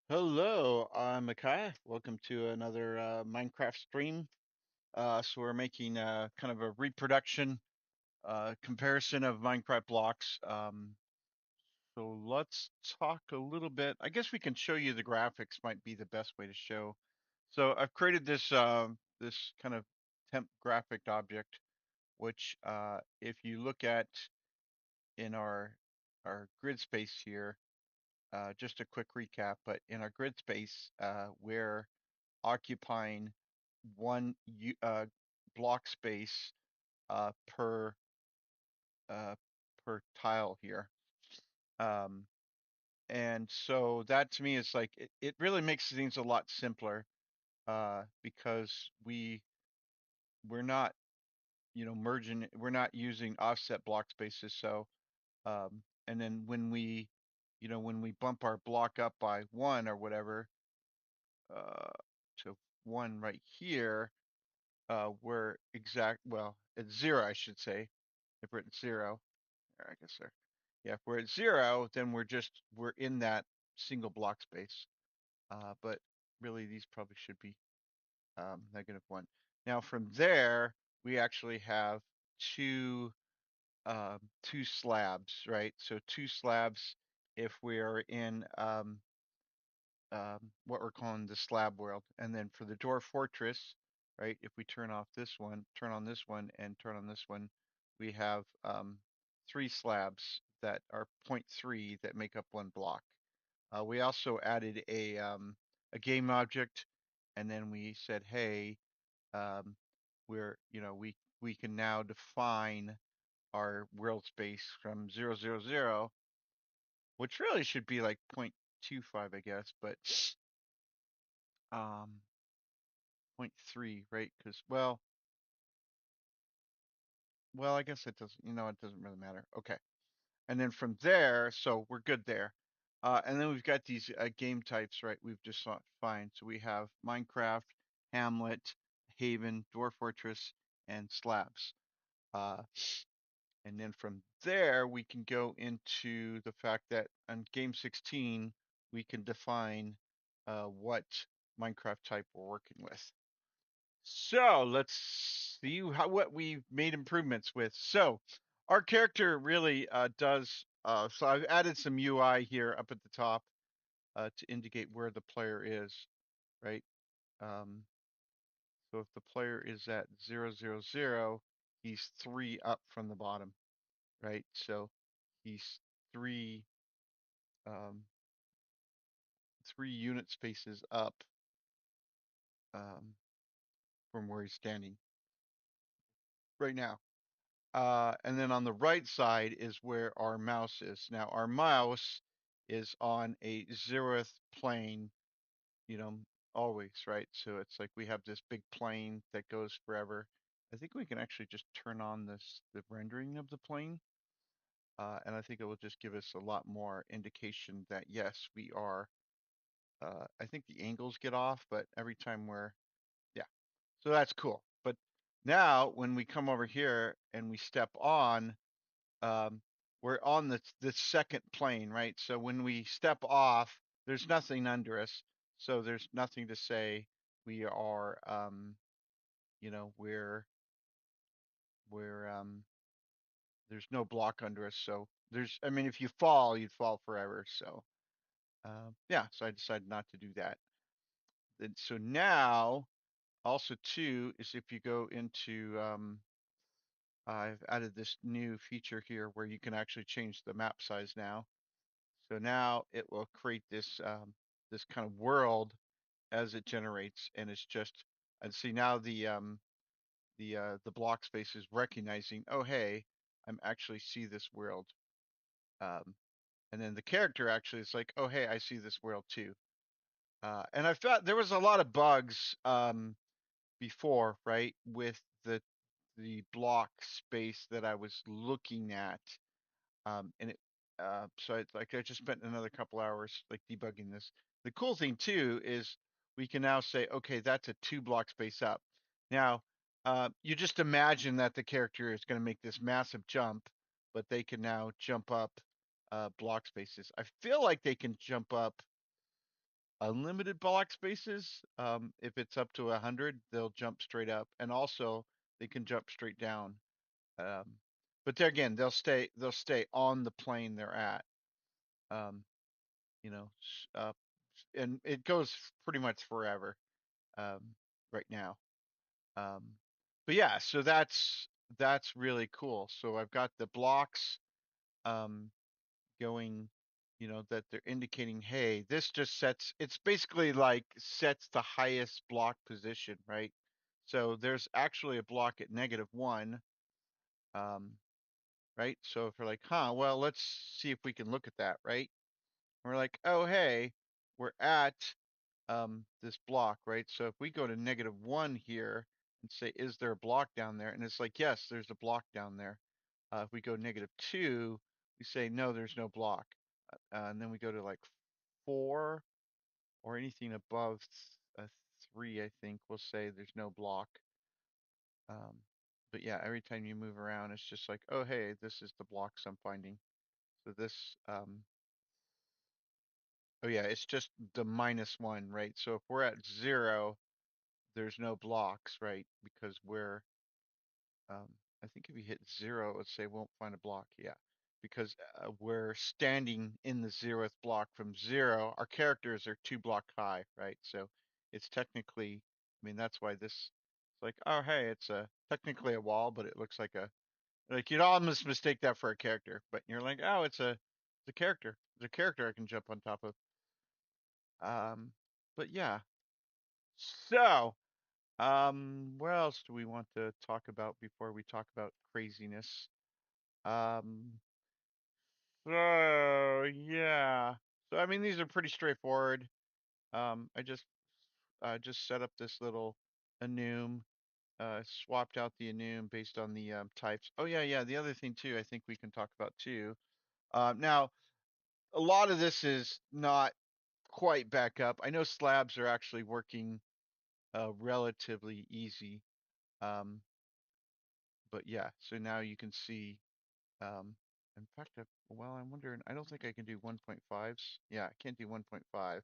Hello, I'm Micaiah. Welcome to another Minecraft stream. So we're making kind of a reproduction comparison of Minecraft blocks. So let's talk a little bit. I guess we can show you the graphics might be the best way to show. So I've created this kind of temp graphic object, which if you look at in our grid space here, just a quick recap. But in our grid space, we're occupying one block space per uh, per tile here. Um, and so that to me is like it really makes things a lot simpler because we're not merging, we're not using offset block spaces. So and then when we bump our block up by one or whatever uh, to one right here, we're at zero, I should say. If we're at zero, or I guess there. Yeah, if we're at zero, then we're in that single block space. But really, these probably should be -1. Now from there, we actually have two two slabs, right? So two slabs if we are in what we're calling the slab world. And then for the door fortress, right, if we turn off this one, turn on this one, and turn on this one, we have three slabs that are zero point 0.3 that make up one block. We also added a game object, and then we said, hey, um, we can now define our world space from 0, 0, 0, which really should be like 0.25, I guess, but um, zero point 0.3, right? Because I guess it doesn't. It doesn't really matter. Okay, and then from there, so we're good there. And then we've got these game types, right? We've just defined. So we have Minecraft, Hamlet, Haven, Dwarf Fortress, and Slabs. Uh, and then from there, we can go into the fact that on game 16, we can define what Minecraft type we're working with. So let's see what we've made improvements with. So our character really does. So I've added some UI here up at the top to indicate where the player is, right? Um, so if the player is at 0, 0, 0, he's three up from the bottom, right? So he's three um, three unit spaces up um, from where he's standing right now. And then on the right side is where our mouse is. Now our mouse is on a zeroth plane, you know, always, right? So it's like we have this big plane that goes forever. I think we can actually just turn on the rendering of the plane. And I think it will just give us a lot more indication that yes, we are. I think the angles get off, but every time yeah. So that's cool. But now when we come over here and we step on, um, we're on the second plane, right? So when we step off, there's nothing under us, so there's nothing to say we are, you know, we're there's no block under us. So I mean, if you fall, you'd fall forever. So yeah, so I decided not to do that. Then so now also too is if you go into I've added this new feature here where you can actually change the map size now. So now it will create this kind of world as it generates, and it's just and see now the block space is recognizing, oh hey, I'm actually see this world, um, and then the character actually is like, oh hey, I see this world too. And I thought there was a lot of bugs before, right, with the block space that I was looking at. And it so I just spent another couple hours like debugging this. The cool thing too is we can now say, okay, that's a two block space up. Now, you just imagine that the character is going to make this massive jump, but they can now jump up block spaces. I feel like they can jump up unlimited block spaces. If it's up to 100, they'll jump straight up, and also they can jump straight down. Um, but there again, they'll stay on the plane they're at. Um, you know, and it goes pretty much forever. Um, right now. Um, but yeah, so that's really cool. So I've got the blocks um, going, that they're indicating, hey, this just sets. It's basically like sets the highest block position, right? So there's actually a block at -1, um, right? So if we're like, huh, well, let's see if we can look at that, right? And we're like, oh, hey, we're at this block, right? So if we go to -1 here and say, is there a block down there? And it's like, yes, there's a block down there. If we go -2, we say, no, there's no block. And then we go to like 4 or anything above 3, I think we'll say there's no block. Um, but yeah, every time you move around, it's just like, oh, hey, this is the blocks I'm finding. So this, oh yeah, it's just the -1, right? So if we're at 0, there's no blocks, right? Because um, I think if you hit 0, let's say won't find a block. Yeah, because we're standing in the 0th block from 0. Our characters are 2 block high, right? So it's technically, I mean, that's why this is like, oh, hey, it's technically a wall, but it looks like you'd almost mistake that for a character, but you're like, oh, it's a character. It's a character I can jump on top of. Um, but yeah, so. What else do we want to talk about before we talk about craziness? Um, so yeah. So I mean, these are pretty straightforward. I just set up this little enum, swapped out the enum based on the types. Oh yeah, yeah. The other thing too, I think we can talk about too. Now a lot of this is not quite back up. I know slabs are actually working relatively easy. Um, but yeah, so now you can see, um, in fact, well, I'm wondering, I don't think I can do 1.5s. Yeah, I can't do 1.5,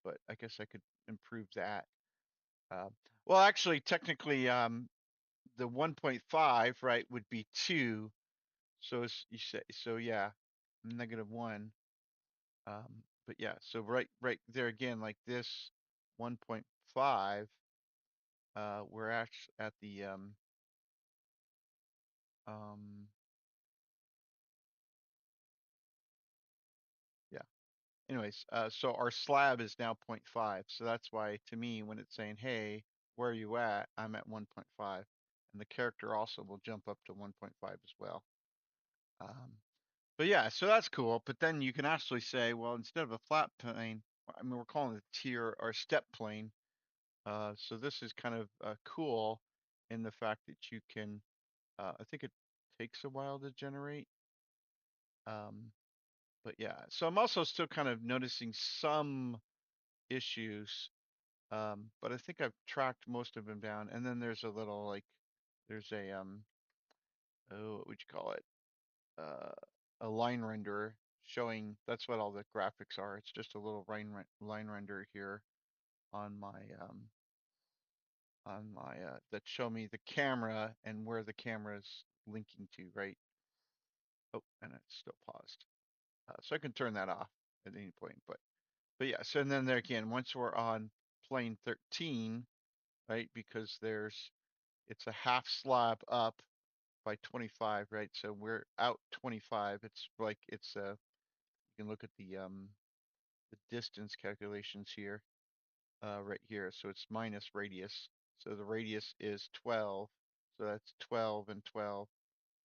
but I guess I could improve that. Uh, well, actually, technically, the 1.5, right, would be 2. So you say, so yeah, -1. But yeah, so right there again, like this 1.5, we're actually at the, um, yeah. Anyways, so our slab is now zero point 0.5. So that's why to me, when it's saying, hey, where are you at? I'm at 1.5. And the character also will jump up to 1.5 as well. Um, but yeah, so that's cool. But then you can actually say, well, instead of a flat plane, I mean, we're calling it a tier or step plane. So this is kind of cool in the fact that you can, I think it takes a while to generate. Um, but yeah, so I'm also still kind of noticing some issues. But I think I've tracked most of them down. And then there's a little like there's a oh, what would you call it? Uh, a line renderer showing that's what all the graphics are. It's just a little line renderer here on my that show me the camera and where the camera is linking to, right? Oh, and it's still paused. So I can turn that off at any point, but yeah, so and then there again, once we're on plane 13, right? Because it's a half slab up by 25, right? So we're out 25. It's like you can look at the distance calculations here, right here. So it's minus radius. So the radius is 12. So that's 12 and 12.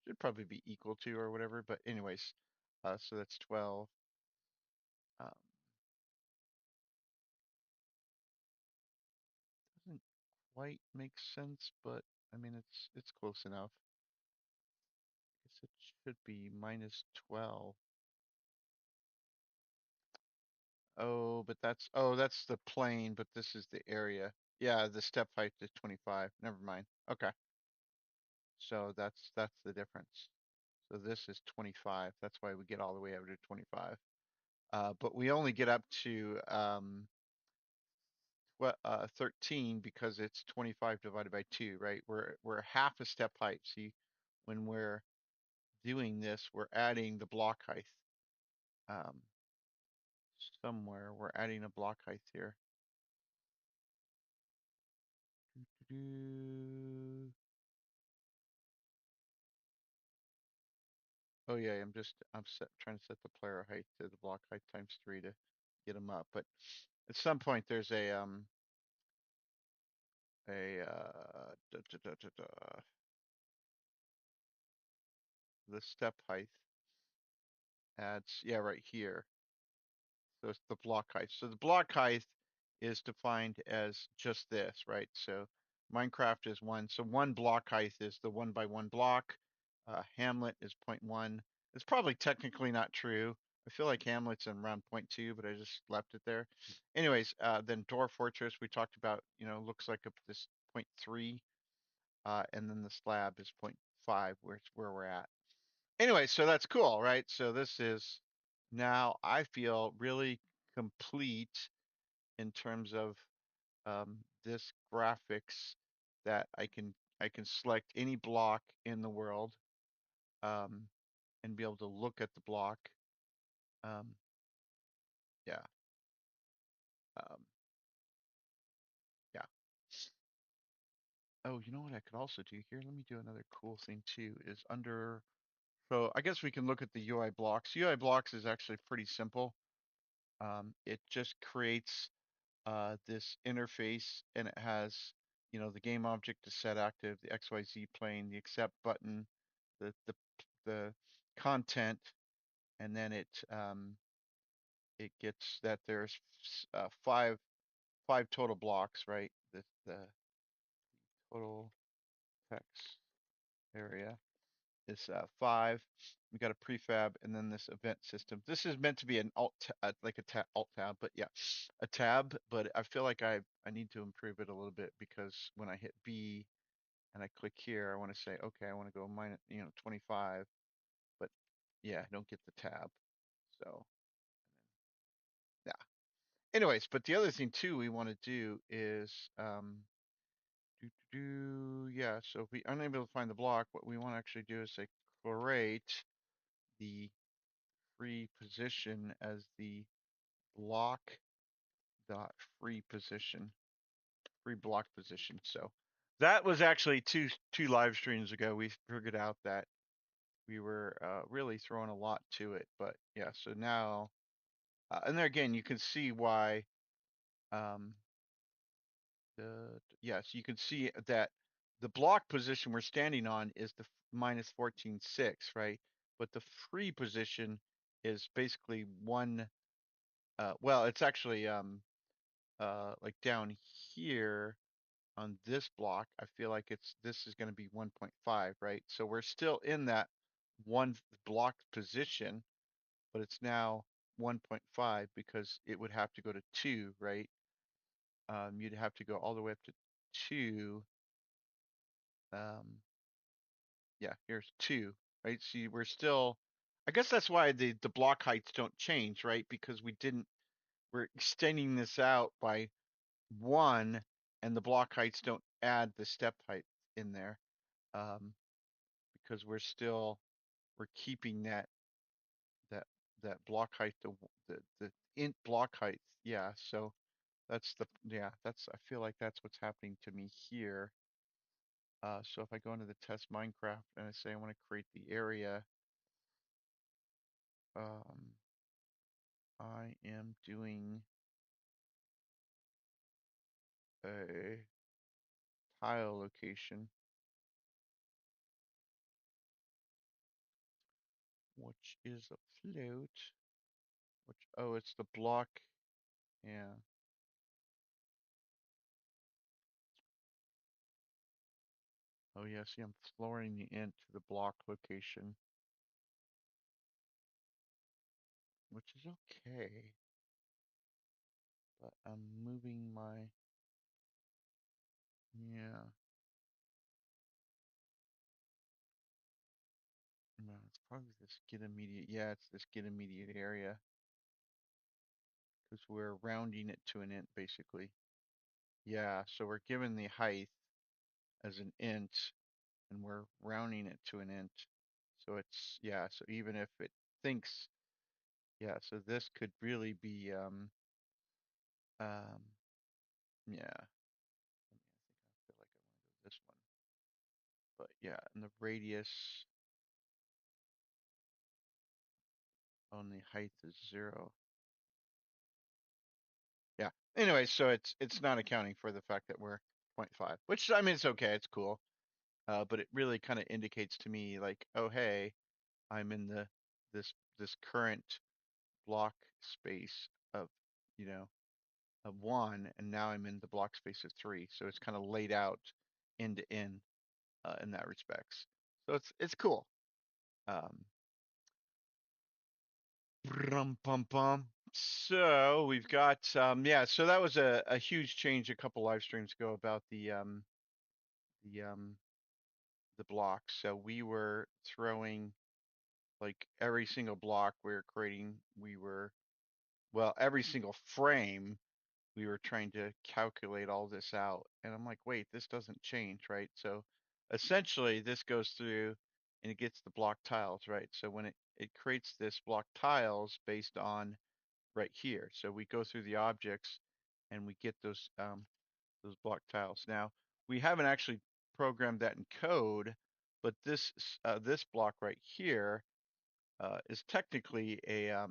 Should probably be equal to or whatever. But anyways, so that's 12. Um, doesn't quite make sense, but I mean it's close enough. I guess it should be minus 12. Oh, that's the plane, but this is the area. Yeah, the step height is 25. Never mind. Okay. So that's the difference. So this is 25. That's why we get all the way over to 25. But we only get up to what 13 because it's 25 divided by 2, right? We're half a step height. See, when we're doing this, we're adding the block height. Um, Somewhere we're adding a block height here. Oh yeah, trying to set the player height to the block height times 3 to get them up. But at some point there's the step height adds, yeah, right here. So it's the block height. So the block height is defined as just this, right? So Minecraft is one. So one block height is the 1 by 1 block. Hamlet is 0.1. It's probably technically not true. I feel like Hamlet's in around 0.2, but I just left it there. Anyways, then Dwarf Fortress we talked about, looks like this 0.3, and then the slab is 0.5, where we're at. Anyway, so that's cool, right? So this is now I feel really complete in terms of this graphics that I can select any block in the world, um, and be able to look at the block. Um, yeah, um, yeah. Oh, you know what I could also do here? Let me do another cool thing too. Is under So I guess we can look at the UI blocks. UI blocks is actually pretty simple. It just creates this interface, and it has, the game object is set active, the XYZ plane, the accept button, the content, and then it gets that there's five total blocks, right? The total text area is 5. We got a prefab, and then this event system. This is meant to be an like a alt tab, but yeah, a tab. But I feel like I need to improve it a little bit, because when I hit B and I click here, I want to say, okay, I want to go minus, 25, but yeah, I don't get the tab. So yeah. Anyways, but the other thing too we want to do is yeah. So if we unable to find the block, what we want to actually do is say create the free position as the block dot free position, free block position. So that was actually two live streams ago. We figured out that we were really throwing a lot to it. But yeah, so now, and there again, you can see why. Um, yes, you can see that the block position we're standing on is the minus 14.6, right? But the free position is basically one. Well, it's actually like down here on this block, I feel like this is going to be 1.5, right? So we're still in that one block position, but it's now 1.5 because it would have to go to 2, right? You'd have to go all the way up to 2. Um, yeah, here's 2, right? See, we're still, I guess that's why the block heights don't change, right? Because we're extending this out by 1, and the block heights don't add the step height in there, um, because we're keeping that that block height, the int block height. Yeah, so that's I feel like that's what's happening to me here. So if I go into the test Minecraft and I say I want to create the area, um, I am doing a tile location, which is a float, oh, it's the block. Yeah. Oh yeah, see, I'm flooring the int to the block location, which is okay, but I'm moving my, yeah, no, it's probably this get immediate, yeah, it's this get immediate area, because we're rounding it to an int basically. Yeah, so we're given the height as an int, and we're rounding it to an int. So it's, yeah, so even if it thinks, yeah, so this could really be, um, yeah. I feel like I want to go this one. But yeah, and the radius on the height is 0. Yeah. Anyway, so it's not accounting for the fact that we're 0.5, which I mean it's okay, it's cool. But it really kind of indicates to me like, oh hey, I'm in this current block space of, you know, of 1, and now I'm in the block space of 3. So it's kind of laid out end to end in that respects. So it's cool. Um, Brum, bum, bum. So we've got yeah, so that was a huge change a couple live streams ago about the um the blocks. So we were throwing like every single block we were creating, well, every single frame we were trying to calculate all this out. And I'm like, wait, this doesn't change, right? So essentially this goes through and it gets the block tiles, right? So when it creates this block tiles based on right here. So we go through the objects and we get those block tiles. Now, we haven't actually programmed that in code, but this block right here is technically a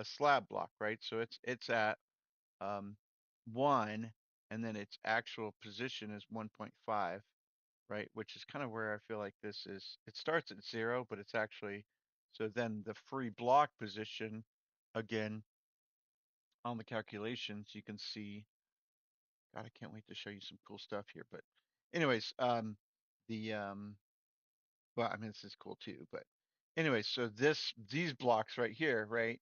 slab block, right? So it's at um, 1, and then its actual position is 1.5, right? Which is kind of where I feel like this is. It starts at 0, but it's actually, so then the free block position, again, on the calculations, you can see, God, I can't wait to show you some cool stuff here. But anyways, the well, I mean, this is cool too. But anyways, so these blocks right here, right?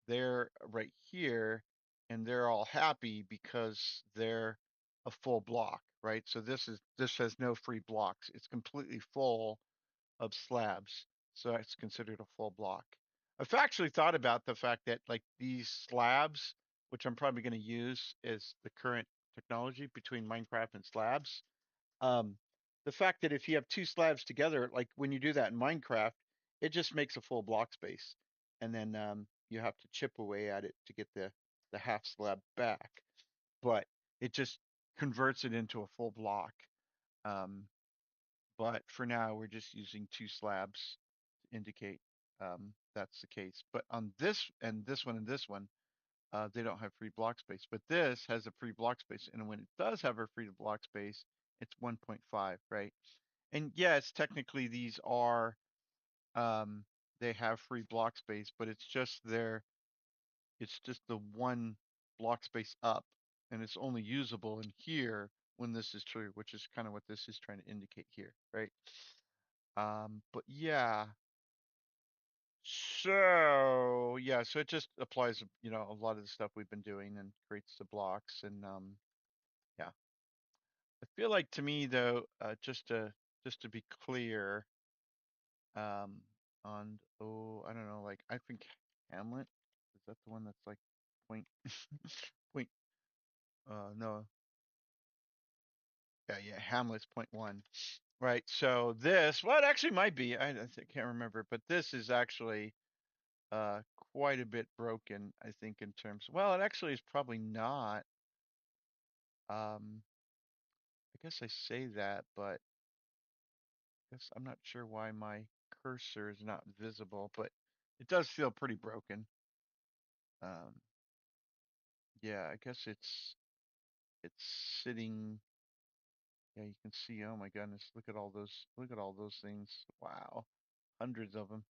They're right here, and they're all happy because they're a full block, right? So this has no free blocks. It's completely full of slabs, so it's considered a full block. I've actually thought about the fact that like these slabs, which I'm probably going to use as the current technology between Minecraft and slabs, um, the fact that if you have two slabs together, like when you do that in Minecraft, it just makes a full block space, and then you have to chip away at it to get the half slab back, but it just converts it into a full block. Um, but for now, we're just using two slabs to indicate that's the case. But on this and this one, they don't have free block space. But this has a free block space, and when it does have a free block space, it's 1.5, right? And yes, technically these are um, they have free block space, but it's just the one block space up, and it's only usable in here when this is true, which is kind of what this is trying to indicate here, right? But yeah, so yeah, so it just applies, a lot of the stuff we've been doing and creates the blocks, and yeah. I feel like to me though, just to be clear, um, on, oh, I don't know, like I think Hamlet, is that the one that's like point point no, yeah, Hamlet's point 1. Right. So this, well, it actually might be. Can't remember, but this is actually uh quite a bit broken, I think, in terms. Well, it actually is probably not. I guess I say that, but I guess I'm not sure why my cursor is not visible, but it does feel pretty broken. Um, yeah, I guess it's sitting. Yeah, you can see. Oh my goodness, look at all those things. Wow, hundreds of them.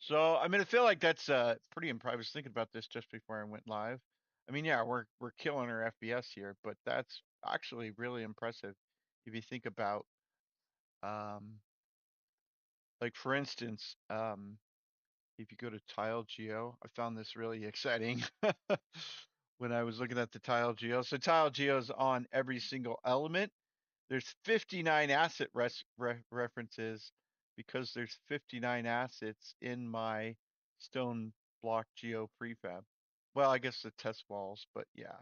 So I mean, I feel like that's pretty impressive. I was thinking about this just before I went live. I mean, yeah, we're killing our FPS here, but that's actually really impressive if you think about um like for instance, if you go to Tile Geo, I found this really exciting when I was looking at the Tile Geo. So Tile Geo is on every single element. There's 59 asset references because there's 59 assets in my stone block geo prefab. Well, I guess the test walls, but yeah.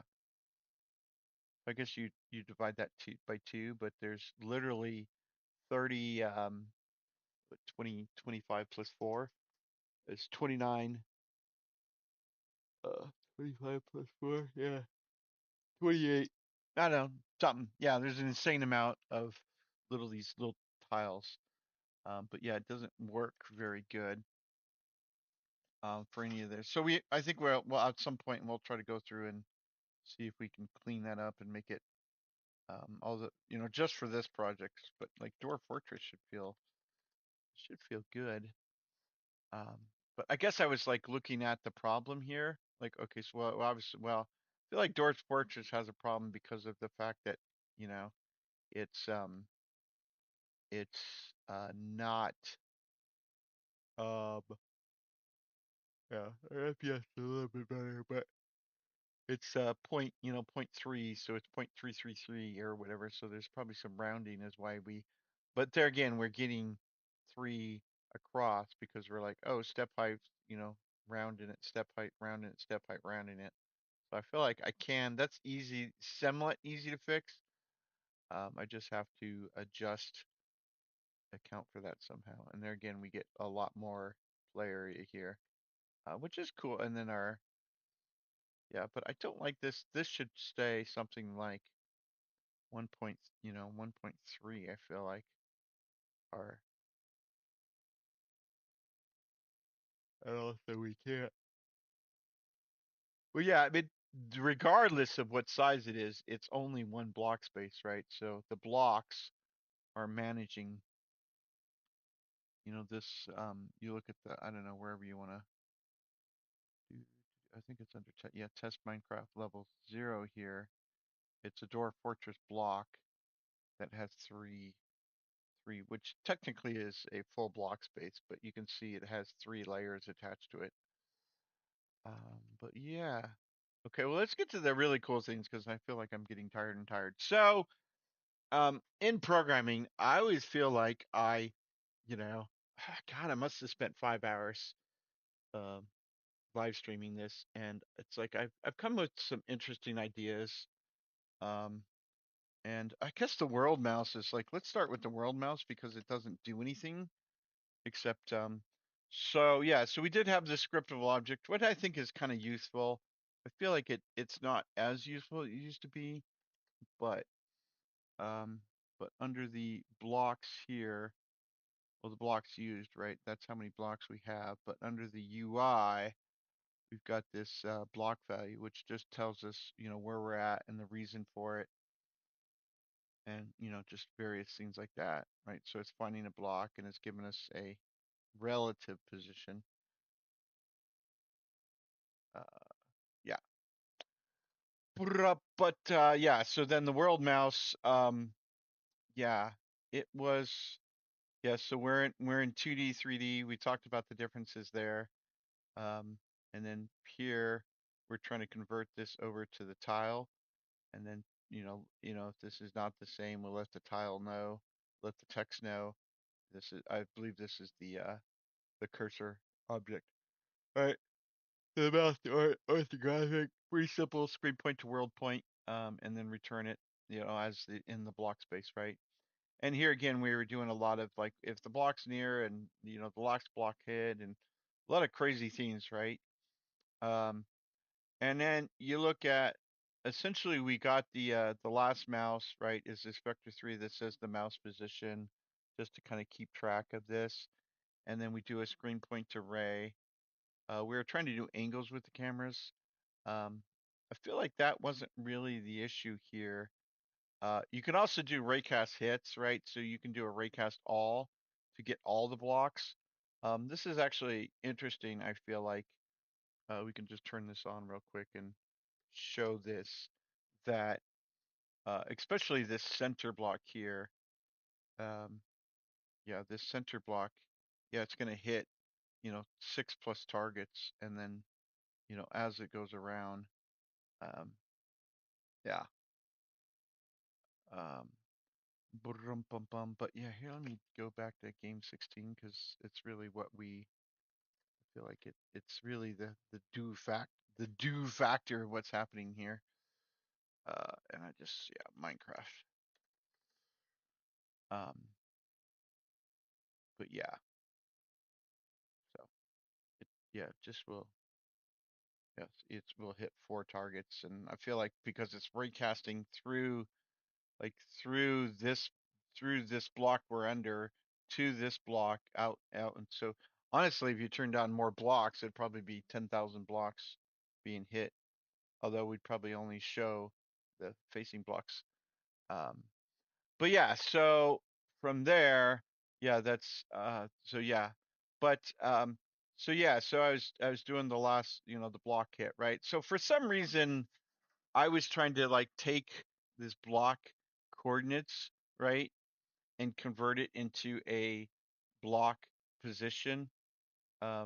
I guess you divide that by two, but there's literally 30 20 25 plus 4 is 29 uh 25 plus 4, yeah, 28. I don't know, something. Yeah, there's an insane amount of these little tiles. But yeah, it doesn't work very good for any of this. So I think well at some point we'll try to go through and see if we can clean that up and make it all the just for this project. But like Dwarf Fortress should feel good. Um, but I guess I was like looking at the problem here. Like, okay, so obviously, I feel like Dwarf Fortress has a problem because of the fact that you know it's not um yeah, our FPS is a little bit better, but it's point 3, so it's 0.333 or whatever. So there's probably some rounding is why but there again, we're getting 3 across because we're like, oh, step height, rounding it, step height, rounding it, step height, rounding it. So I feel like that's easy, somewhat easy to fix. I just have to account for that somehow. And there again, we get a lot more play area here, which is cool. And then yeah, but I don't like this. This should stay something like 1.3, I feel like, or I don't know, so we can't. Well, yeah, I mean, regardless of what size it is, it's only one block space, right? So the blocks are managing, this, you look at I don't know, wherever you want to do, I think it's under, yeah, test Minecraft level 0 here. It's a Dwarf Fortress block that has three, which technically is a full block space, but you can see it has 3 layers attached to it. But yeah. Okay, well, let's get to the really cool things because I feel like I'm getting tired and tired. So, in programming, I always feel like you know, God, I must have spent 5 hours um, live streaming this, and it's like I've come with some interesting ideas. Um, and I guess the world mouse is like, let's start with the world mouse because it doesn't do anything except so yeah, so we did have the scriptable object, what I think is kind of useful. I feel like it's not as useful as it used to be, but um under the blocks here, well, the blocks used, right? That's how many blocks we have. But under the UI, we've got this block value, which just tells us, where we're at and the reason for it, and just various things like that, right? So it's finding a block and it's giving us a relative position. Uh, yeah. But yeah, so then the world mouse, yeah, it was yeah, so we're in 2D, 3D. We talked about the differences there. Um, and then here we're trying to convert this over to the tile, and then if this is not the same, we'll let the tile know, let the text know. I believe this is the cursor object. All right. The mouse orthographic, pretty simple. Screen point to world point, and then return it, as in the block space, right? And here again, we were doing a lot of like if the block's near and the lock's blockhead and a lot of crazy things, right? Um, and then you look at essentially we got the last mouse, right? Is this vector 3 that says the mouse position, just to kind of keep track of this. And then we do a screen point array. We were trying to do angles with the cameras. Um, I feel like that wasn't really the issue here. You can also do raycast hits, right? So you can do a raycast all to get all the blocks. This is actually interesting. I feel like we can just turn this on real quick and show this that especially this center block here. Um, yeah, this center block. Yeah, it's going to hit 6 plus targets, and then as it goes around. Um, yeah. Um, but yeah, here let me go back to game 16 because it's really what we feel like it's really the do factor of what's happening here. And I just, yeah, Minecraft. Um, but yeah, so yeah, just will, yes, it will hit 4 targets. And I feel like because it's recasting through, like through this block we're under to this block out. And so honestly, if you turn down more blocks, it'd probably be 10,000 blocks being hit. Although we'd probably only show the facing blocks. Um, but yeah, so from there, yeah, that's so yeah. But so yeah, so I was doing the last, the block hit, right? So for some reason I was trying to like take this block coordinates, right, and convert it into a block position. I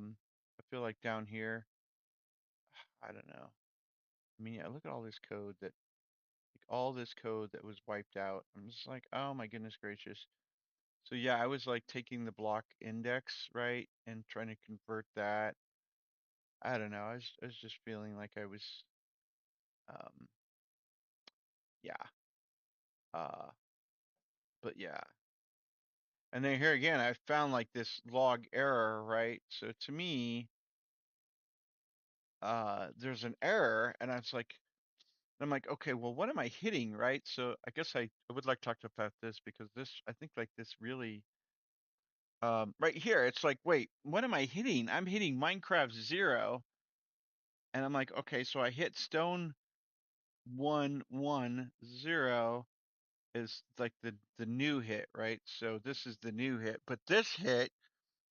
feel like down here, I don't know. I mean, yeah, look at all this code that like all this code that was wiped out. I'm just like, oh my goodness gracious. So yeah, I was like taking the block index, right, and trying to convert that. I don't know. I was just feeling like I was um yeah. Uh but yeah. And then here again, I found like this log error, right? So to me, there's an error and I'm like, okay, well, what am I hitting, right? So I guess I would like to talk about this because this I think like this really right here, it's like, wait, what am I hitting? I'm hitting Minecraft 0. And I'm like, okay, so I hit stone 110 is like the new hit, right? So this is the new hit, but this hit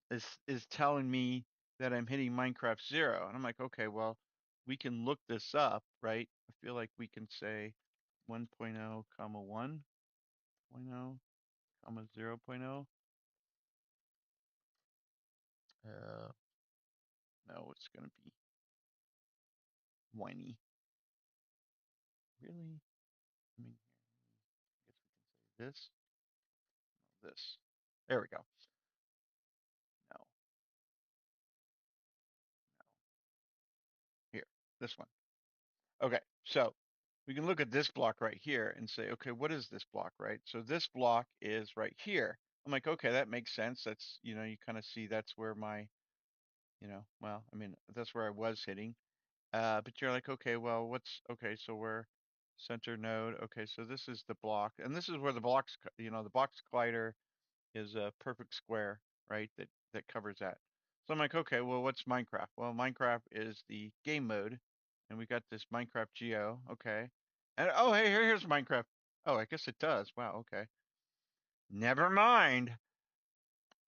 is telling me that I'm hitting Minecraft 0, and I'm like, okay, well, we can look this up, right? I feel like we can say 1.0 comma 1.0 comma 0.0. Uh, no, it's gonna be whiny. Really? I mean, I guess we can say this. No, this. There we go. No, no. Here, this one. Okay, so we can look at this block right here and say, okay, what is this block, right? So this block is right here. I'm like, okay, that makes sense. That's, you kind of see that's where my, well, I mean, that's where I was hitting. But you're like, okay, well, okay, so we're center node. Okay, so this is the block, and this is where the blocks, the box collider is a perfect square, right? That covers that. So I'm like, okay, well, what's Minecraft? Well, Minecraft is the game mode, and we got this Minecraft Geo, okay. And oh, hey, here's Minecraft. Oh, I guess it does. Wow, okay. Never mind.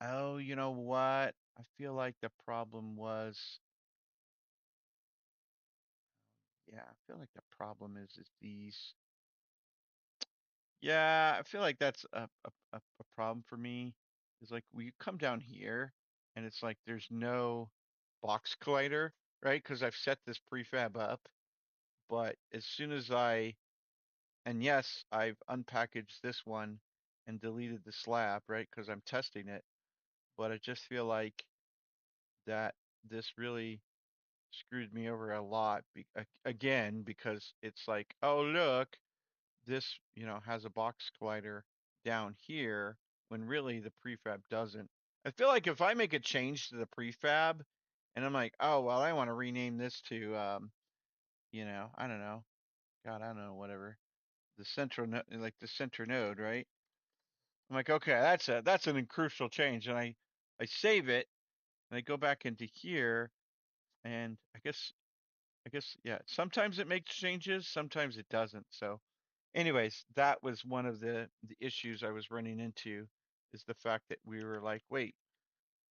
Oh, you know what? I feel like the problem was, yeah, I feel like the problem is these. Yeah, I feel like that's a problem for me. Is like we come down here and it's like there's no box collider, right? Because I've set this prefab up, but as soon as and yes, I've unpackaged this one and deleted the slab, right? Because I'm testing it, but I just feel like that this really screwed me over a lot again because it's like, oh look, this, has a box collider down here when really the prefab doesn't. I feel like if I make a change to the prefab and I'm like, oh, well, I want to rename this to, I don't know. God, I don't know, whatever. The central, like the center node, right? I'm like, okay, that's an crucial change. And I save it and I go back into here and I guess, yeah, sometimes it makes changes, sometimes it doesn't. So anyways, that was one of the issues I was running into is the fact that we were like, wait,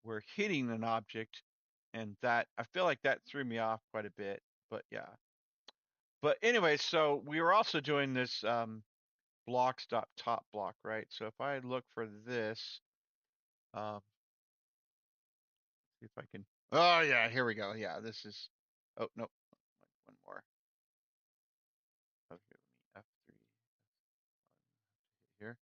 we're hitting an object, and that I feel like that threw me off quite a bit. But yeah. But anyway, so we were also doing this blocks dot top block, right? So if I look for this, um, see if I can. Oh yeah, here we go. Yeah, this is. Oh nope, one more. Okay, let me F3 here.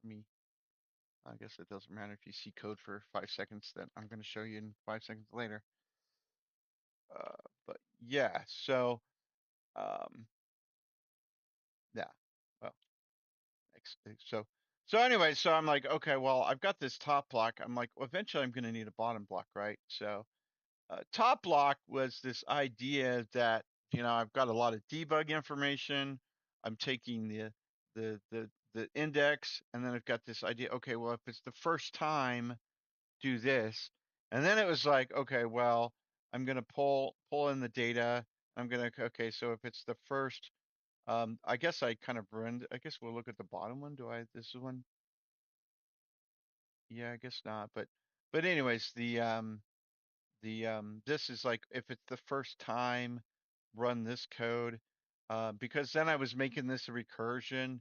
Let me I guess it doesn't matter if you see code for 5 seconds that I'm going to show you in 5 seconds later. But yeah, so um, yeah, well, so anyway, so I'm like, okay, well, I've got this top block. I'm like, well, eventually I'm going to need a bottom block, right? So top block was this idea that I've got a lot of debug information. I'm taking the index, and then I've got this idea. Okay, well, if it's the first time, do this, and then it was like, okay, well, I'm gonna pull in the data. I'm gonna okay, so if it's the first, I guess I kind of ruined. I guess we'll look at the bottom one. Do I? This is one. Yeah, I guess not. But anyways, the this is like if it's the first time, run this code, because then I was making this a recursion,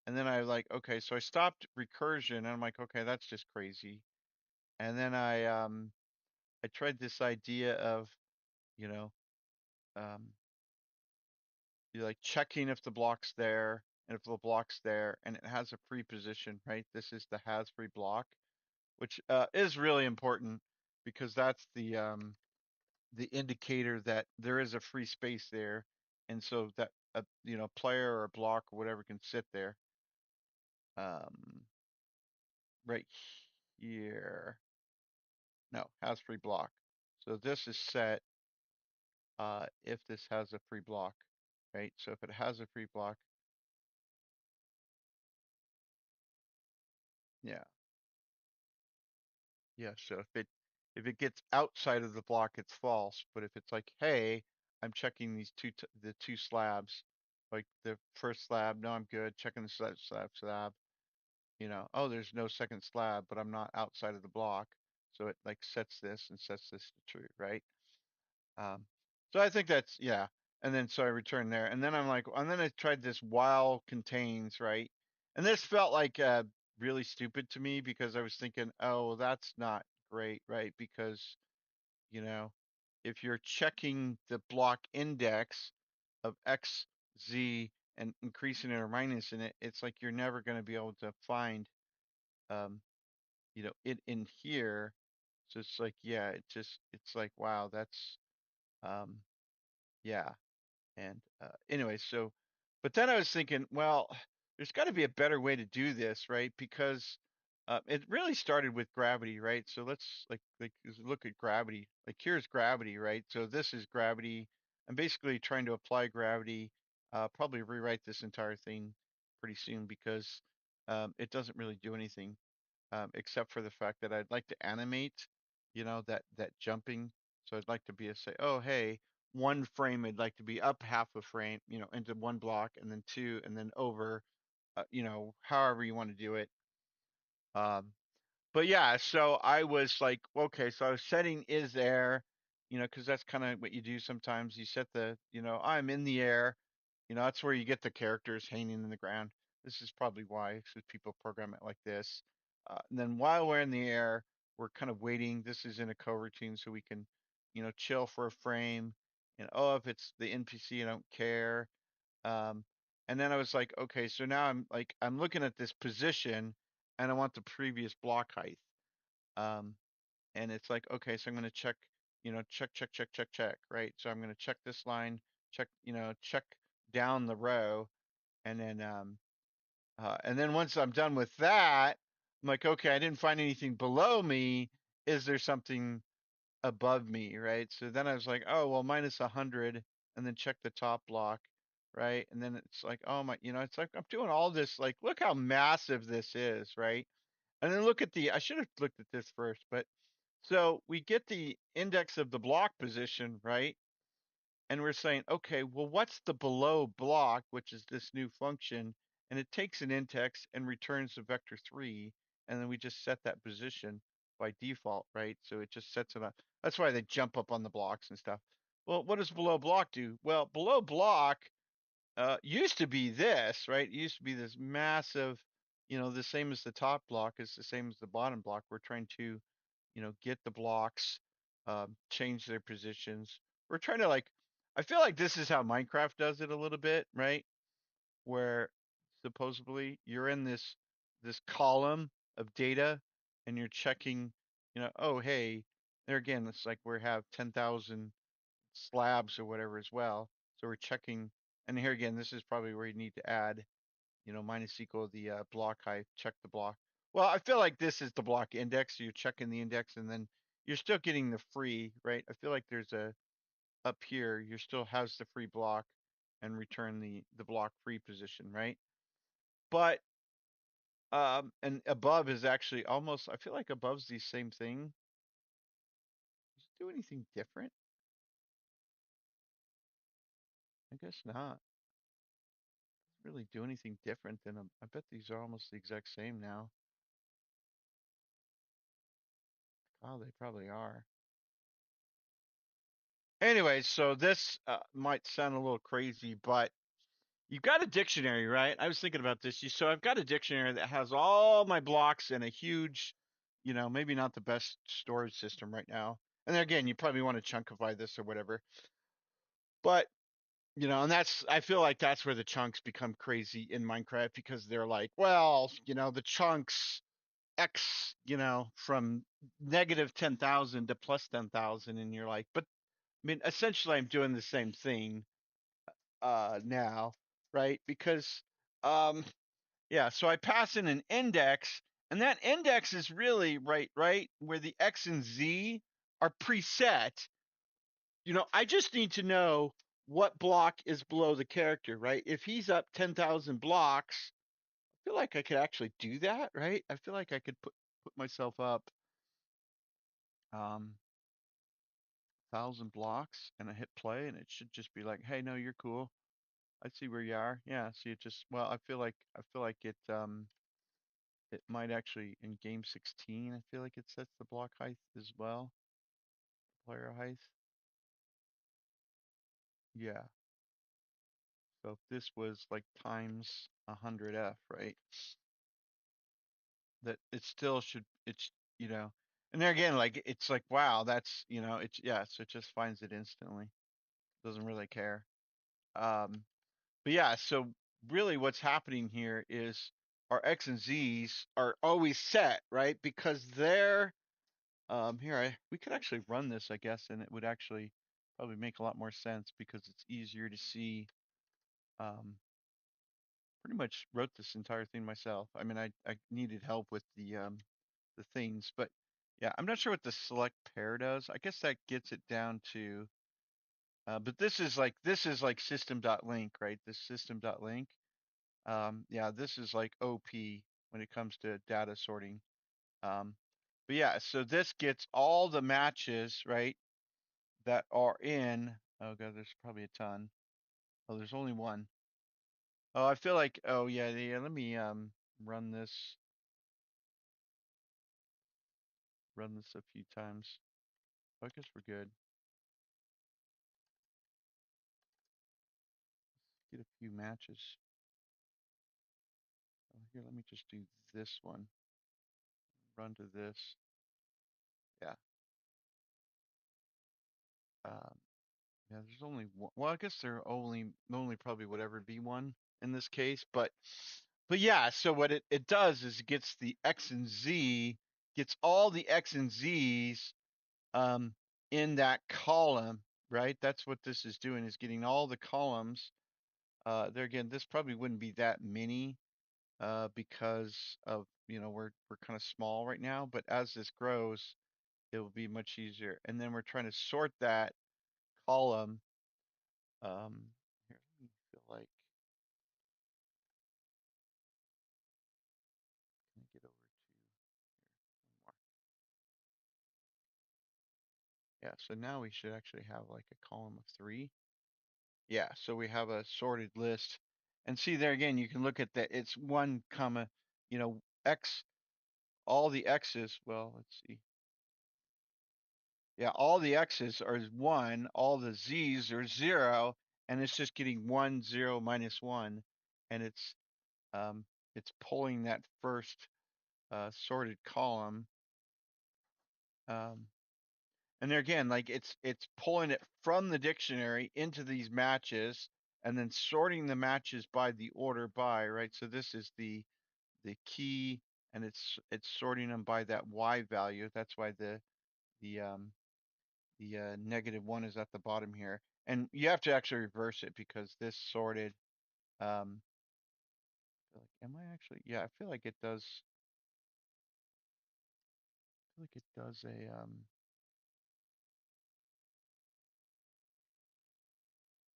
and then I like, okay, so I stopped recursion, and I'm like, okay, that's just crazy. And then I tried this idea of, you know, um, you like checking if the block's there, and if the block's there and it has a free position, right? This is the has free block, which is really important because that's the indicator that there is a free space there, and so that a player or a block or whatever can sit there. Um, right here, no, has free block. So this is set if this has a free block, right? So if it has a free block, yeah, yeah. So if it gets outside of the block, it's false. But if it's like, hey, I'm checking these the two slabs, like the first slab, no, I'm good. Checking the slab. Oh, there's no second slab, but I'm not outside of the block. So it like sets this and sets this to true, right? Um, so I think that's, yeah. And then so I return there. And then I'm like, and then I tried this while contains, right? And this felt like really stupid to me because I was thinking, oh, well, that's not great, right? Because, you know, if you're checking the block index of X, Z, and increasing it or minusing it, it's like you're never going to be able to find um, it in here. So it's like, yeah, it's like, wow, that's, um, yeah. And anyway, so, but then I was thinking, well, there's got to be a better way to do this, right? Because it really started with gravity, right? So let's look at gravity. Like here's gravity, right? So this is gravity. I'm basically trying to apply gravity. Probably rewrite this entire thing pretty soon because it doesn't really do anything except for the fact that I'd like to animate, that jumping. So I'd like to be a say, oh hey, one frame I'd like to be up half a frame, into one block, and then two, and then over, however you want to do it. Um, but yeah, so I was like, okay, so I was setting is there, because that's kind of what you do sometimes. You set the, I'm in the air, that's where you get the characters hanging in the ground. This is probably why, because people program it like this. And then while we're in the air, we're kind of waiting. This is in a coroutine, so we can, chill for a frame. And oh, if it's the NPC, I don't care. Um, and then I was like, okay, so now I'm looking at this position, and I want the previous block height. Um, and it's like, okay, so I'm going to check, check, right? So I'm going to check this line, check down the row, and then once I'm done with that, I'm like, okay, I didn't find anything below me. Is there something above me, right? So then I was like, oh well, minus 100, and then check the top block, right? And then it's like, oh my, it's like I'm doing all this, like, look how massive this is, right? And then look at I should have looked at this first, but so we get the index of the block position, right? And we're saying, okay, well, what's the below block, which is this new function? And it takes an index and returns the vector 3, and then we just set that position by default, right? So it just sets it up. That's why they jump up on the blocks and stuff. Well, what does below block do? Well, below block used to be this, right? It used to be this massive, the same as the top block is the same as the bottom block. We're trying to, get the blocks, change their positions. We're trying to like, I feel like this is how Minecraft does it a little bit, right? Where supposedly you're in this column of data and you're checking, oh hey, there again, it's like we have 10,000 slabs or whatever as well. So we're checking, and here again, this is probably where you need to add, minus equal the block height, check the block. Well, I feel like this is the block index. So you're checking the index and then you're still getting the free, right? I feel like there's a, up here, you still has the free block and return the block free position, right? But, and above is actually almost, I feel like above's the same thing. Does it do anything different? I guess not. Doesn't really do anything different than I bet these are almost the exact same now. Oh, they probably are. Anyway, so this might sound a little crazy, but you've got a dictionary, right? I was thinking about this. So I've got a dictionary that has all my blocks in a huge, maybe not the best storage system right now. And then again, you probably want to chunkify this or whatever. But, and I feel like that's where the chunks become crazy in Minecraft because they're like, well, the chunks X, from negative 10,000 to plus 10,000. And you're like, but I mean, essentially I'm doing the same thing now, right? Because yeah, so I pass in an index, and that index is really right where the X and Z are preset. I just need to know what block is below the character, right? If he's up 10,000 blocks, I feel like I could actually do that, right? I feel like I could put myself up 1,000 blocks and I hit play and it should just be like, "Hey, no, you're cool. I see where you are." Yeah, see it just I feel like it might actually in game 16, I feel like it sets the block height as well, player height. Yeah. So if this was like times 100F, right? That it still should it's and there again, like it's like wow, that's it's yeah, so it just finds it instantly. Doesn't really care. Um but yeah, so really what's happening here is our X and Z's are always set, right? Because they're here we could actually run this, I guess, and it would actually probably make a lot more sense because it's easier to see. Um, Pretty much wrote this entire thing myself. I mean, I needed help with the things, but yeah, I'm not sure what the select pair does. I guess that gets it down to. But this is like system.link, right? This system.link. Yeah, this is like OP when it comes to data sorting. Um, but yeah, so this gets all the matches, right? That are in. Oh god, there's probably a ton. Oh, there's only one. Oh, I feel like. Oh yeah, yeah. Let me run this. Run this a few times. Oh, I guess we're good. Get a few matches. Oh, here, let me just do this one. Run to this. Yeah. Um, yeah. There's only one. Well, I guess there only probably would ever be one in this case, but yeah. So what it does is it gets the X and Z, gets all the X and Z's um, in that column, right? That's what this is doing, is getting all the columns. There again, this probably wouldn't be that many because of we're kind of small right now, but as this grows, it will be much easier. And then we're trying to sort that column. Here, let me feel like can I get over to here one more. Yeah, so now we should actually have like a column of three. Yeah, so we have a sorted list. And see there again, you can look at that. It's one comma, X, all the X's. Well, let's see. Yeah, all the X's are one, all the Z's are zero, and it's just getting 1, 0, minus one. And it's pulling that first sorted column. Um, and there again, like it's pulling it from the dictionary into these matches and then sorting the matches by the order by, right? So this is the key and it's sorting them by that Y value. That's why the the -1 is at the bottom here, and you have to actually reverse it because this sorted. Um, am I actually? Yeah, I feel like it does. I feel like it does a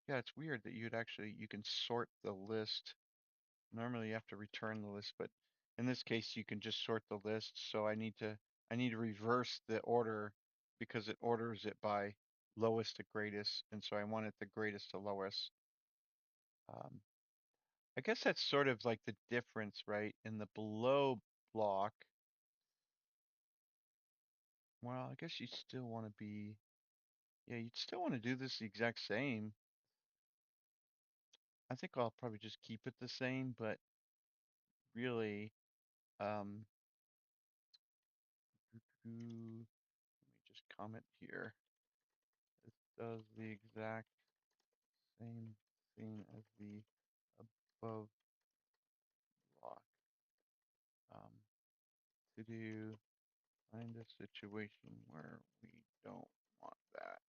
Yeah, it's weird that you can sort the list. Normally you have to return the list, but in this case you can just sort the list. So I need to reverse the order because it orders it by lowest to greatest, and so I want it the greatest to lowest. Um, I guess that's sort of like the difference, right? In the below block, well, I guess you still want to be, yeah, you'd still want to do this the exact same. I think I'll probably just keep it the same, but really, um, let me just comment here. It does the exact same thing as the above block. Um, to do find a situation where we don't want that.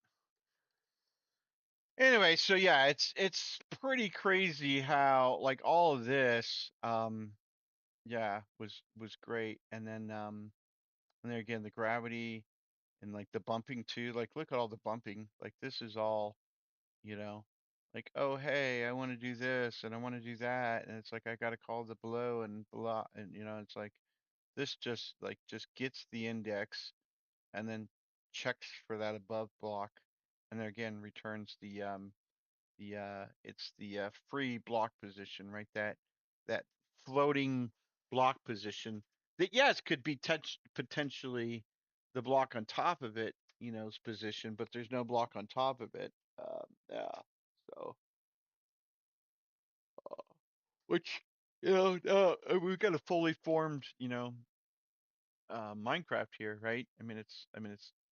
Anyway, so yeah, it's pretty crazy how like all of this, yeah, was great, and then again the gravity and like the bumping too. Like look at all the bumping. Like this is all you know, like, oh, hey, I want to do this and I want to do that. And it's like, I got to call the below and blah. And, it's like, this just gets the index and then checks for that above block. And then again, returns it's the free block position, right? That floating block position that, yes, could be potentially the block on top of it, position, but there's no block on top of it. Yeah. So, uh, which we've got a fully formed, Minecraft here, right? I mean it's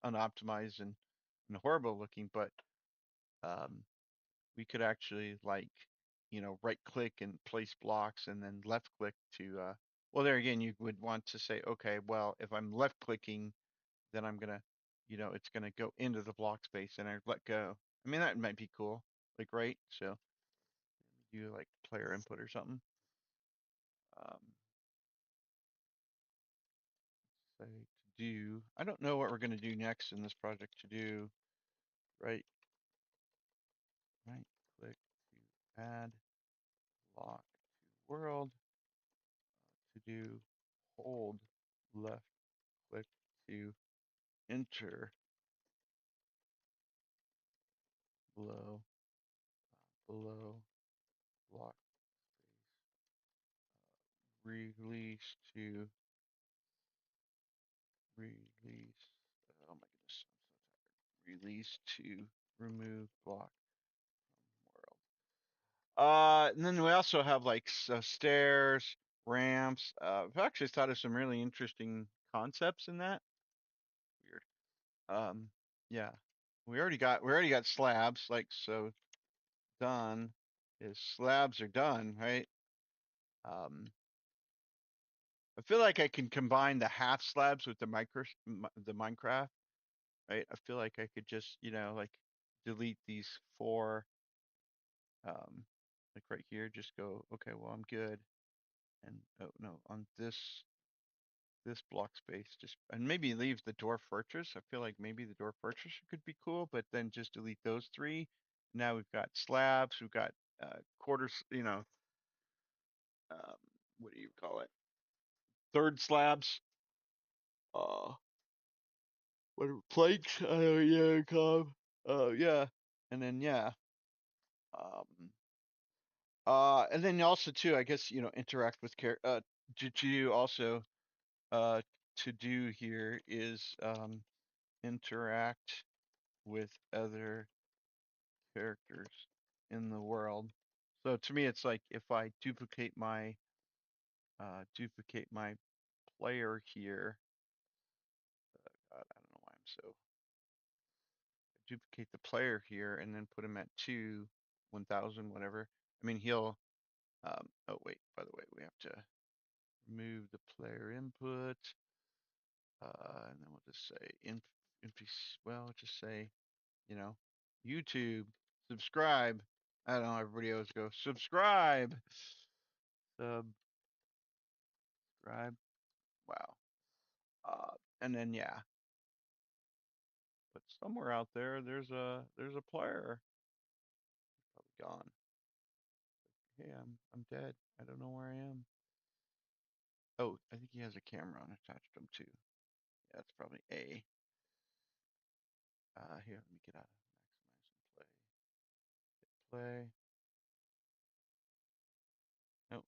unoptimized and horrible looking, but um, we could actually like, right click and place blocks, and then left click to. Well, there again, you would want to say, okay, well, if I'm left clicking, then I'm gonna, it's gonna go into the block space, and I let go. I mean, that might be cool, like right. So you like player input or something. Um, say to do. I don't know what we're going to do next in this project to do. Right, right click to add block to world. To do hold left click to enter below below block release to release. Oh my goodness, I'm so tired. Release to remove block from world. And then we also have like stairs, ramps. I've actually thought of some really interesting concepts in that. Weird. Um, yeah, we already got slabs. Like so, done is slabs are done, right? Um, I feel like I can combine the half slabs with the Minecraft, right? I feel like I could just, like delete these four, like right here, just go, okay, well, I'm good. And oh no, on this block space, just and maybe leave the dwarf fortress. I feel like maybe the dwarf fortress could be cool, but then just delete those three. Now we've got slabs, we've got quarters, um, what do you call it? Third slabs, uh, what are planks? Yeah, come. Yeah, and then yeah, um, and then also too, I guess interact with to also uh to do here is interact with other characters in the world. So to me, it's like if I duplicate my player here. God, I don't know why I'm so. Duplicate the player here and then put him at 1000, whatever. I mean, he'll. Oh wait, by the way, we have to remove the player input, and then we'll just say it'd be well, just say, you know, YouTube, subscribe. I don't know. Everybody always go subscribe, subscribe. Wow. And then yeah, but somewhere out there, there's a player. Probably gone. Hey, I'm dead. I don't know where I am. Oh, I think he has a camera on attached to him too. Yeah, that's probably A. Here, let me get out of maximize and play. Hit play. Oh.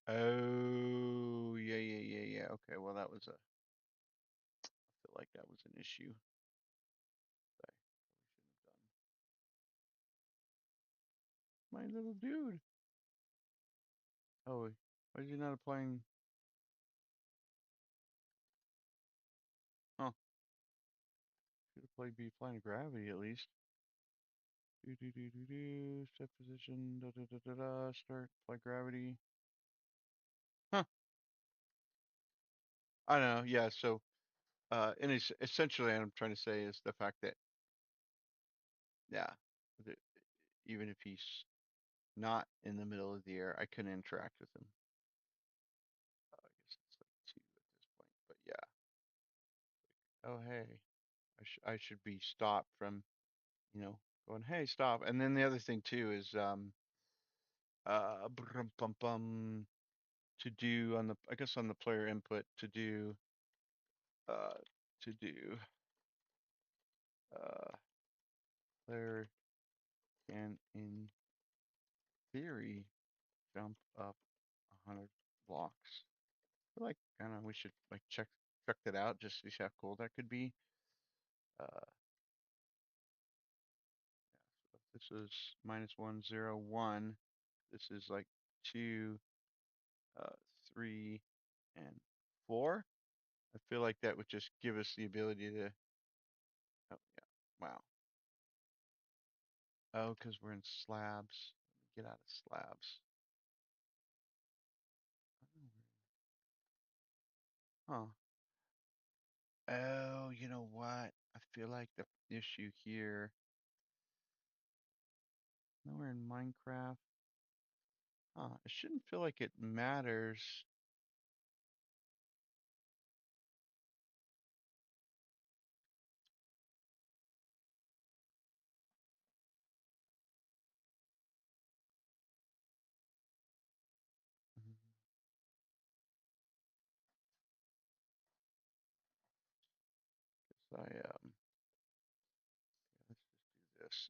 Oh, yeah, yeah, yeah, yeah. Okay, well that was a. I feel like that was an issue. That I shouldn't have done. My little dude. Oh, why is he not playing? Huh? Should have played be playing gravity at least. Do do do do do. Set position. Da da da da da. Start play gravity. Huh? I don't know. Yeah. So, and it's essentially, what I'm trying to say is the fact that, yeah, that even if he's not in the middle of the air, I couldn't interact with him. I guess it's like two at this point, but yeah. Oh, hey, I should be stopped from, going, hey, stop. And then the other thing too is, brum, bum, bum, to do on the, I guess on the player input to do, uh, to do, uh, player can in theory jump up 100 blocks. I feel like, I don't know, we should like check that out just to see how cool that could be. Uh, yeah, so this is -101. This is like 2, uh, 3, and 4. I feel like that would just give us the ability to. Oh yeah, wow. Oh, because we're in slabs. Let me get out of slabs. Huh. Oh, you know what? I feel like the issue here. Now we're in Minecraft. Huh. It shouldn't feel like it matters. Mhm. Guess let's just do this. So this is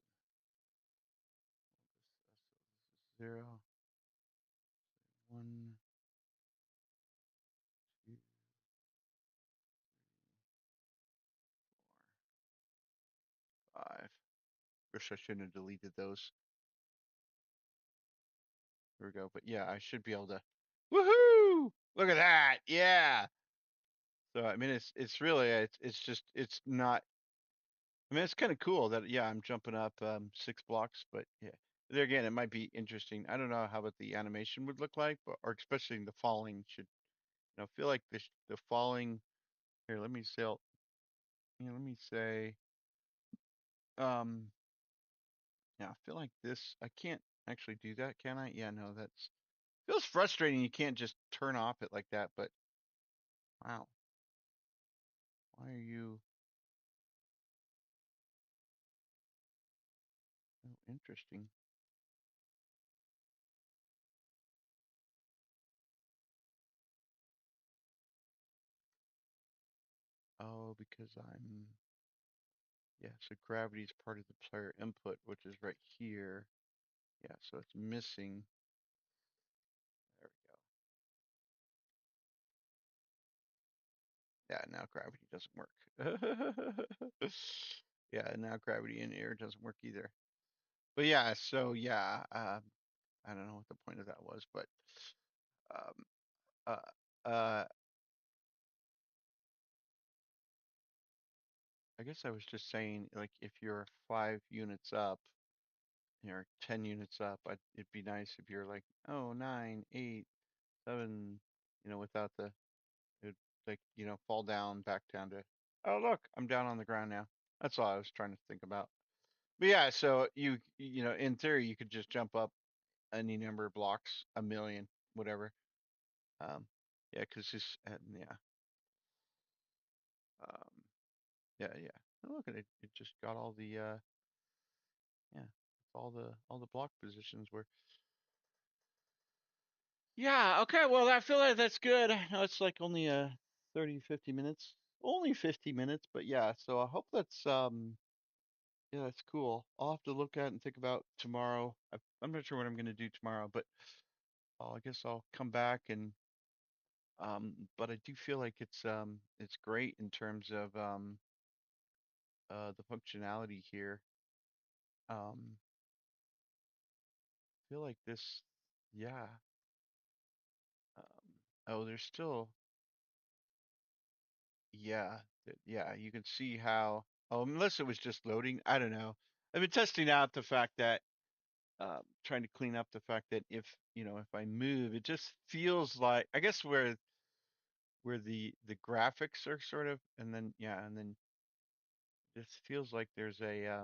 0, 1, 2, 4, 5. Wish I shouldn't have deleted those. Here we go. But yeah, I should be able to. Woohoo! Look at that. Yeah. So I mean, it's really it's just it's not. I mean, it's kind of cool that yeah, I'm jumping up 6 blocks, but yeah, there again, it might be interesting. I don't know how what the animation would look like, but or especially the falling should feel like the falling. Here, let me say, let me say, um, yeah, I feel like this. I can't actually do that, can I? Yeah, no, that's feels frustrating. You can't just turn off it like that, but wow, why are you so interesting? Oh, because yeah, so gravity is part of the player input, which is right here. Yeah, so it's missing. There we go. Yeah, now gravity doesn't work. Yeah, now gravity in air doesn't work either. But yeah, so yeah, I don't know what the point of that was, but um, uh, uh, I guess I was just saying, like, if you're 5 units up, or 10 units up, it'd be nice if you're like, oh, 9, 8, 7. without it would, like, fall down back down to, oh, look, I'm down on the ground now. That's all I was trying to think about. But yeah, so in theory, you could just jump up any number of blocks, a million, whatever. Um, yeah, because this, um, yeah, yeah. Oh, look at it. It just got all the, yeah, all the block positions where. Yeah, okay. Well, I feel like that's good. I know it's like only 30, 50 minutes. Only 50 minutes, but yeah. So I hope that's yeah, that's cool. I'll have to look at and think about tomorrow. I'm not sure what I'm going to do tomorrow, but I guess I'll come back and but I do feel like it's great in terms of the functionality here. Um I feel like this, yeah. Oh, there's still, yeah, yeah, you can see how, oh, unless it was just loading, I don't know. I've been testing out the fact that trying to clean up the fact that if I move, it just feels like, I guess, where the graphics are sort of, and then yeah, and then this feels like there's a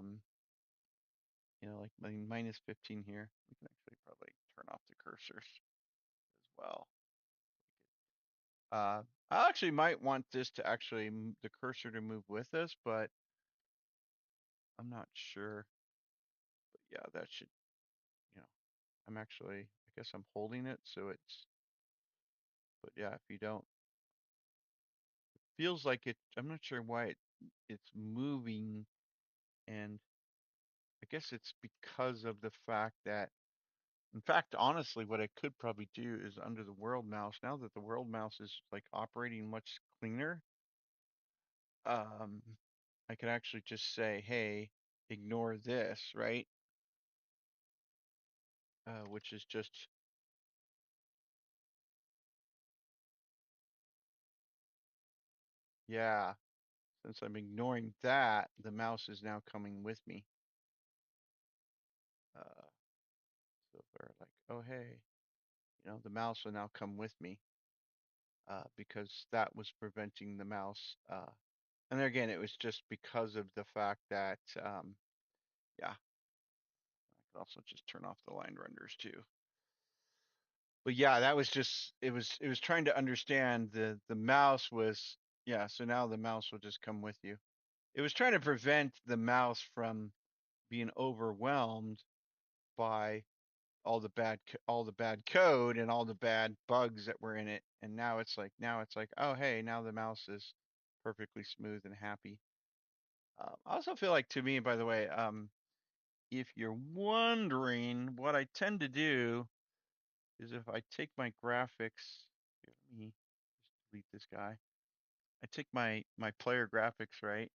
like minus 15 here. We can actually probably turn off the cursors as well. I actually might want this to actually the cursor to move with us, but I'm not sure. But yeah, that should, you know, I'm actually, I guess I'm holding it, so it's, but yeah, if you don't, feels like it, I'm not sure why it's moving, and I guess it's because of the fact that, in fact, honestly, what I could probably do is under the world mouse, now that the world mouse is like operating much cleaner, um, I could actually just say, hey, ignore this, right? Which is just, yeah, since I'm ignoring that, the mouse is now coming with me. Uh, so if we're like, oh, hey, the mouse will now come with me, because that was preventing the mouse. And there again, it was just because of the fact that, yeah, I could also just turn off the line renders too. But yeah, that was just, it was trying to understand the mouse was, yeah, so now the mouse will just come with you. It was trying to prevent the mouse from being overwhelmed by all the bad code and all the bad bugs that were in it. And now it's like, oh, hey, now the mouse is perfectly smooth and happy. I also feel like, to me, by the way, if you're wondering, what I tend to do is, if I take my graphics, here, let me just delete this guy. I take my player graphics, right?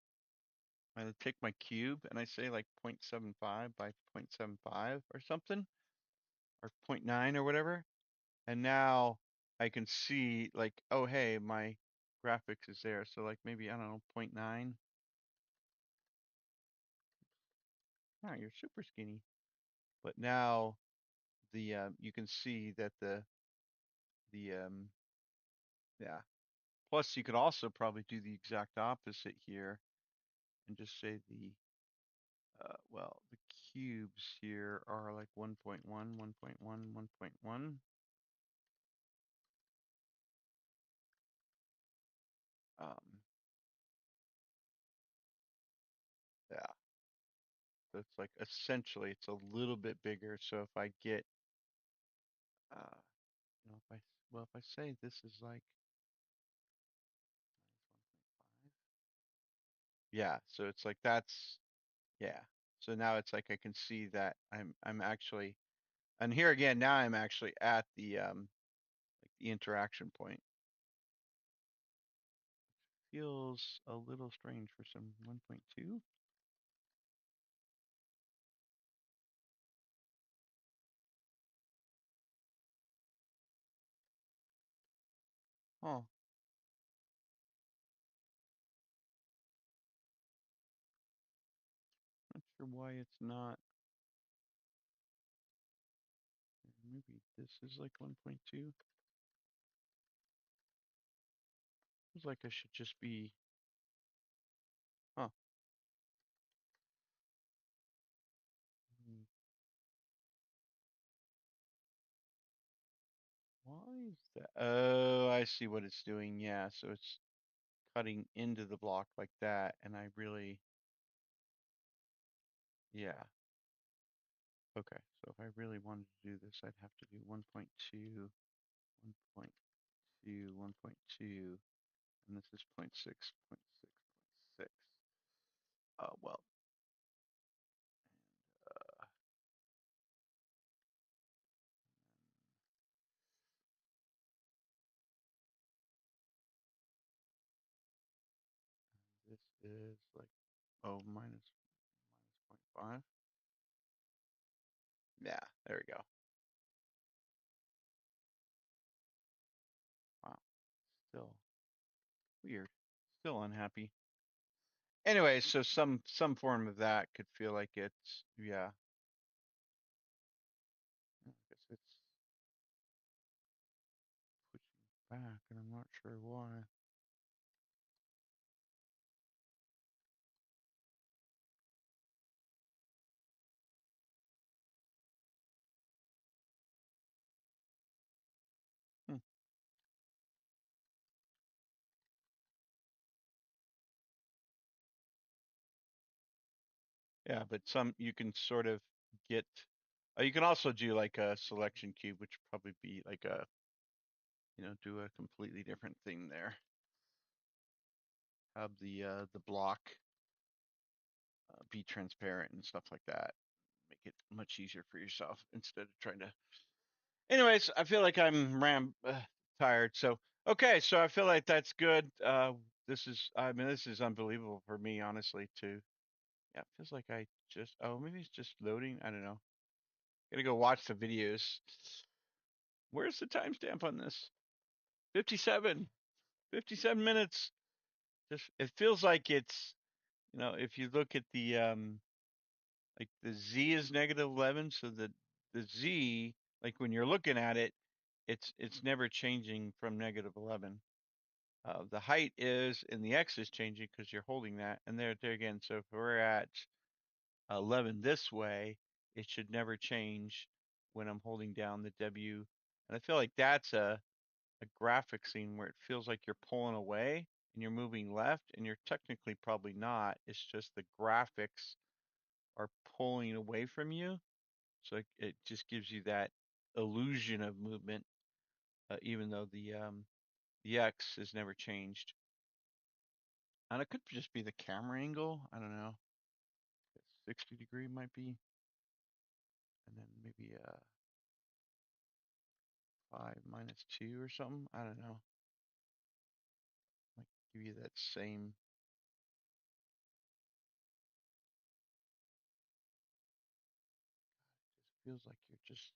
I take my cube and I say like 0.75 by 0.75 or something, or zero point 0.9 or whatever. And now I can see, like, oh, hey, my graphics is there. So like maybe, I don't know, zero point 0.9. Oh, you're super skinny. But now you can see that the yeah. Plus, you could also probably do the exact opposite here and just say well, the cubes here are like 1.1, 1.1, 1.1. Um, yeah. So it's like, essentially it's a little bit bigger. So if I get, uh, if I, well, if I say this is like, yeah, so it's like, that's, yeah. So now it's like I can see that I'm actually, and here again, now I'm actually at like the interaction point. Feels a little strange for some 1.2. Oh, not sure why it's not. Maybe this is like 1.2. Feels like I should just be. Huh. Hmm, why is that? Oh, I see what it's doing. Yeah, so it's cutting into the block like that, and I really, yeah. Okay, so if I really wanted to do this, I'd have to do 1.2, 1.2, 1.2, and this is 0.6, 0.6, 0.6. Well, uh, this is like, oh, minus 0.5. Yeah, there we go. Wow, still weird, still unhappy. Anyway, so some form of that could feel like it's, yeah. I guess it's pushing back, and I'm not sure why. Hmm. Yeah, but some you can sort of get. You can also do like a selection cube, which would probably be like a, do a completely different thing there. Have the block be transparent and stuff like that. Make it much easier for yourself instead of trying to. Anyways, I feel like I'm tired. So okay, so I feel like that's good. I mean, this is unbelievable for me, honestly. To Yeah, it feels like I just. Oh, maybe it's just loading. I don't know. Gotta go watch the videos. Where's the timestamp on this? 57. 57 minutes. Just it feels like it's, if you look at the like the Z is -11, so the Z, like when you're looking at it, it's never changing from -11. The height is, and the X is changing because you're holding that, and there again. So if we're at 11 this way, it should never change when I'm holding down the W. And I feel like that's a graphic scene where it feels like you're pulling away and you're moving left, and you're technically probably not. It's just the graphics are pulling away from you. So it just gives you that illusion of movement, even though the X is never changed. And it could just be the camera angle. I don't know. 60-degree might be, and then maybe 5 - 2 or something. I don't know. Might give you that same. Just feels like you're just.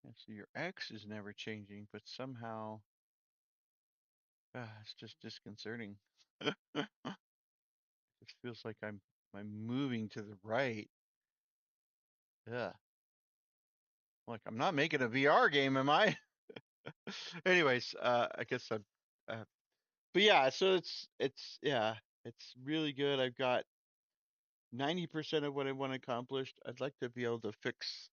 Yeah, so your X is never changing, but somehow it's just disconcerting. It just feels like I'm moving to the right. Yeah. Like I'm not making a VR game, am I? Anyways, I guess I'm. Uh, but yeah, so it's really good. I've got 90% of what I want accomplished. I'd like to be able to fix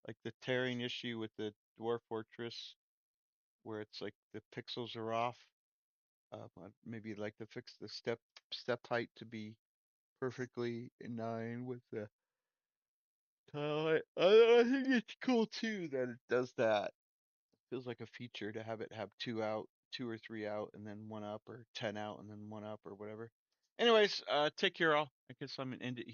like the tearing issue with the Dwarf Fortress, where it's like the pixels are off. I'd maybe like to fix the step height to be perfectly in line with the tile. I think it's cool too that it does that. Feels like a feature to have it have two or three out, and then one up, or 10 out and then one up, or whatever. Anyways, take care all. I guess I'm gonna end it here.